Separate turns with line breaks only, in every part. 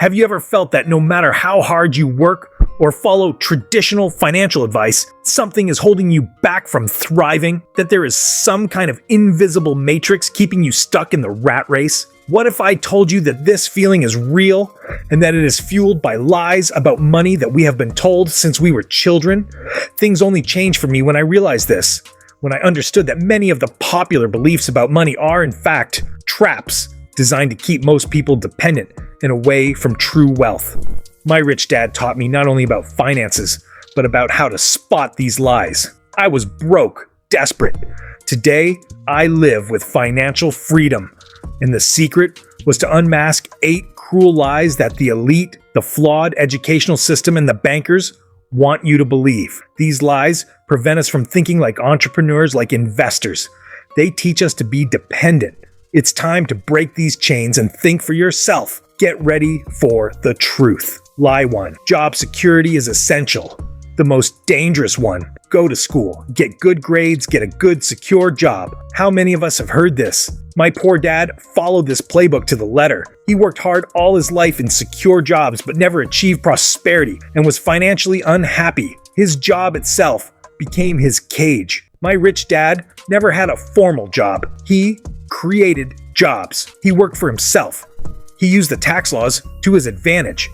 Have you ever felt that no matter how hard you work or follow traditional financial advice, something is holding you back from thriving? That there is some kind of invisible matrix keeping you stuck in the rat race? What if I told you that this feeling is real and that it is fueled by lies about money that we have been told since we were children? Things only changed for me when I realized this, when I understood that many of the popular beliefs about money are, in fact, traps designed to keep most people dependent and away from true wealth. My rich dad taught me not only about finances, but about how to spot these lies. I was broke, desperate. Today, I live with financial freedom. And the secret was to unmask 8 cruel lies that the elite, the flawed educational system, and the bankers want you to believe. These lies prevent us from thinking like entrepreneurs, like investors. They teach us to be dependent. It's time to break these chains and think for yourself. Get ready for the truth. Lie 1. Job security is essential. The most dangerous one. Go to school, get good grades, get a good, secure job. How many of us have heard this? My poor dad followed this playbook to the letter. He worked hard all his life in secure jobs but never achieved prosperity and was financially unhappy. His job itself became his cage. My rich dad never had a formal job. He created jobs. He worked for himself. He used the tax laws to his advantage.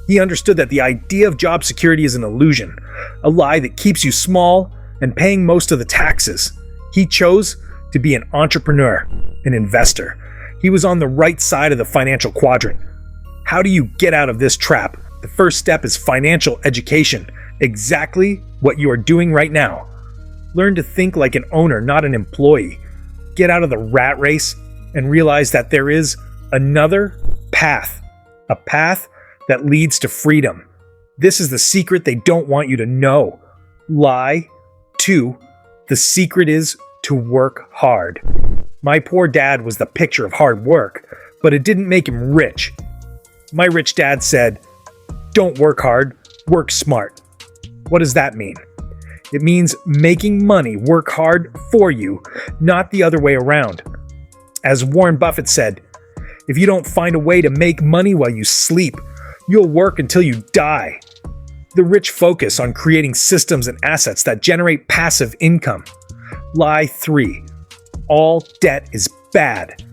He understood that the idea of job security is an illusion, a lie that keeps you small and paying most of the taxes. He chose to be an entrepreneur, an investor. He was on the right side of the financial quadrant. How do you get out of this trap? The first step is financial education, exactly what you are doing right now. Learn to think like an owner, not an employee. Get out of the rat race and realize that there is another path, a path that leads to freedom. This is the secret they don't want you to know. Lie 2. The secret is to work hard. My poor dad was the picture of hard work, but it didn't make him rich. My rich dad said, "Don't work hard, work smart." What does that mean? It means making money work hard for you, not the other way around. As Warren Buffett said, if you don't find a way to make money while you sleep, you'll work until you die. The rich focus on creating systems and assets that generate passive income. Lie 3. All debt is bad.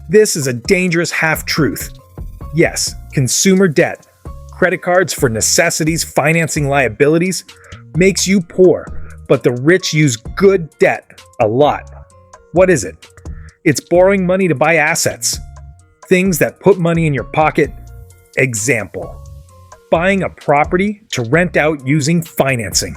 This is a dangerous half-truth. Yes, consumer debt, credit cards for necessities, financing liabilities, makes you poor, but the rich use good debt a lot. What is it? It's borrowing money to buy assets, things that put money in your pocket. Example, buying a property to rent out using financing.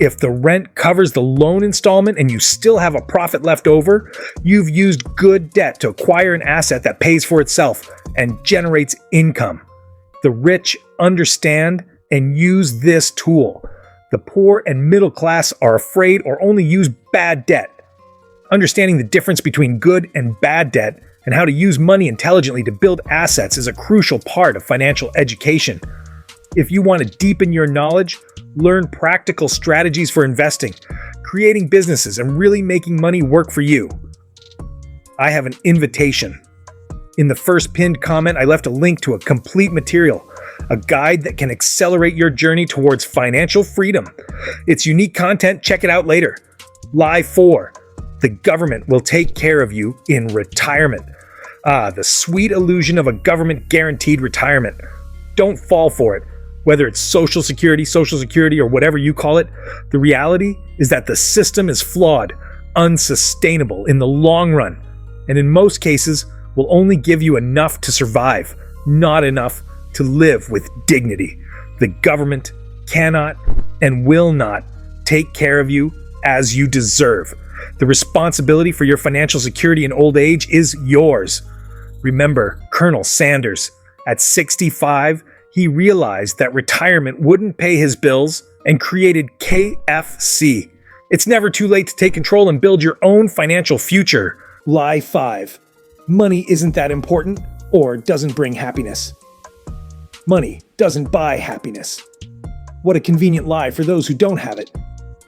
If the rent covers the loan installment and you still have a profit left over, you've used good debt to acquire an asset that pays for itself and generates income. The rich understand and use this tool. The poor and middle class are afraid or only use bad debt. Understanding the difference between good and bad debt and how to use money intelligently to build assets is a crucial part of financial education. If you want to deepen your knowledge, learn practical strategies for investing, creating businesses, and really making money work for you, I have an invitation. In the first pinned comment, I left a link to a complete material, a guide that can accelerate your journey towards financial freedom. It's unique content. Check it out later. Lie 4. The government will take care of you in retirement. The sweet illusion of a government-guaranteed retirement. Don't fall for it. Whether it's Social Security, or whatever you call it, the reality is that the system is flawed, unsustainable in the long run, and in most cases will only give you enough to survive, not enough to live with dignity. The government cannot and will not take care of you as you deserve. The responsibility for your financial security in old age is yours. Remember Colonel Sanders. At 65, he realized that retirement wouldn't pay his bills and created KFC. It's never too late to take control and build your own financial future. Lie 5. Money isn't that important or doesn't bring happiness. Money doesn't buy happiness. What a convenient lie for those who don't have it.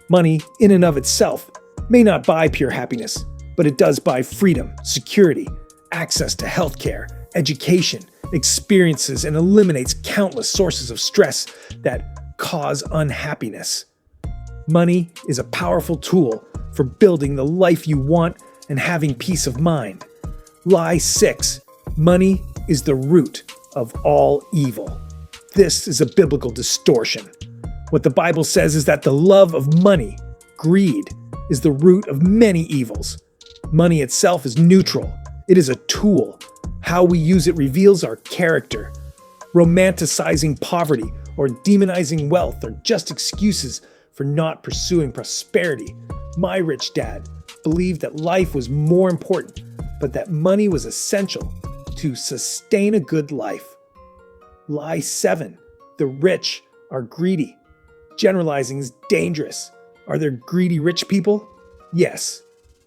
Money, in and of itself, may not buy pure happiness, but it does buy freedom, security, access to healthcare, education experiences and eliminates countless sources of stress that cause unhappiness. Money is a powerful tool for building the life you want and having peace of mind. Lie 6. Money is the root of all evil. This is a biblical distortion. What the Bible says is that the love of money, greed, is the root of many evils. Money itself is neutral. It is a tool. How we use it reveals our character. Romanticizing poverty or demonizing wealth are just excuses for not pursuing prosperity. My rich dad believed that life was more important, but that money was essential to sustain a good life. Lie 7. The rich are greedy. Generalizing is dangerous. Are there greedy rich people? Yes,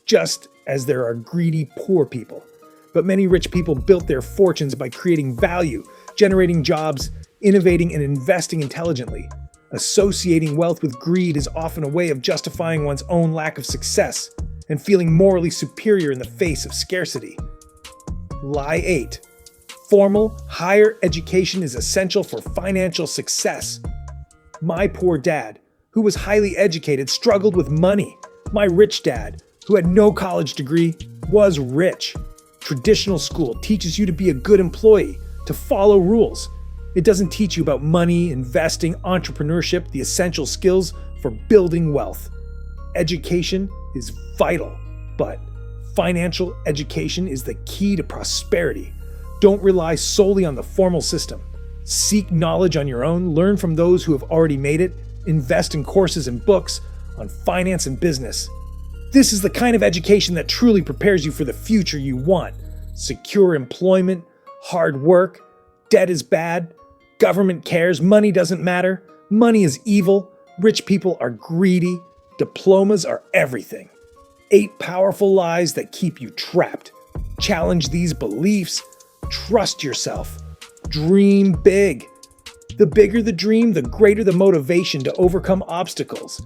just as there are greedy poor people. But many rich people built their fortunes by creating value, generating jobs, innovating, and investing intelligently. Associating wealth with greed is often a way of justifying one's own lack of success and feeling morally superior in the face of scarcity. Lie 8. Formal, higher education is essential for financial success. My poor dad, who was highly educated, struggled with money. My rich dad, who had no college degree, was rich. Traditional school teaches you to be a good employee, to follow rules. It doesn't teach you about money, investing, entrepreneurship, the essential skills for building wealth. Education is vital, but financial education is the key to prosperity. Don't rely solely on the formal system. Seek knowledge on your own, learn from those who have already made it, invest in courses and books on finance and business. This is the kind of education that truly prepares you for the future you want. Secure employment, hard work, debt is bad, government cares, money doesn't matter, money is evil, rich people are greedy, diplomas are everything. 8 powerful lies that keep you trapped. Challenge these beliefs. Trust yourself. Dream big. The bigger the dream, the greater the motivation to overcome obstacles.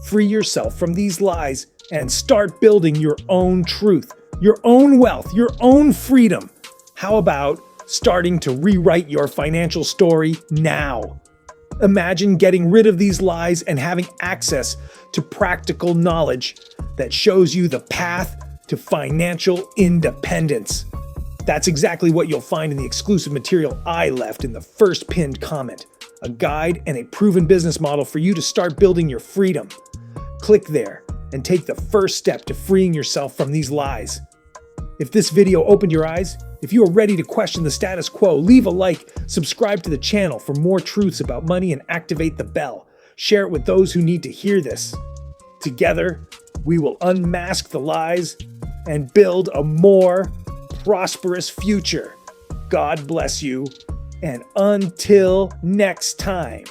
Free yourself from these lies and start building your own truth, your own wealth, your own freedom. How about starting to rewrite your financial story now? Imagine getting rid of these lies and having access to practical knowledge that shows you the path to financial independence. That's exactly what you'll find in the exclusive material I left in the first pinned comment, a guide and a proven business model for you to start building your freedom. Click there and take the first step to freeing yourself from these lies. If this video opened your eyes, if you are ready to question the status quo, leave a like, subscribe to the channel for more truths about money, and activate the bell. Share it with those who need to hear this. Together, we will unmask the lies and build a more prosperous future. God bless you, and until next time.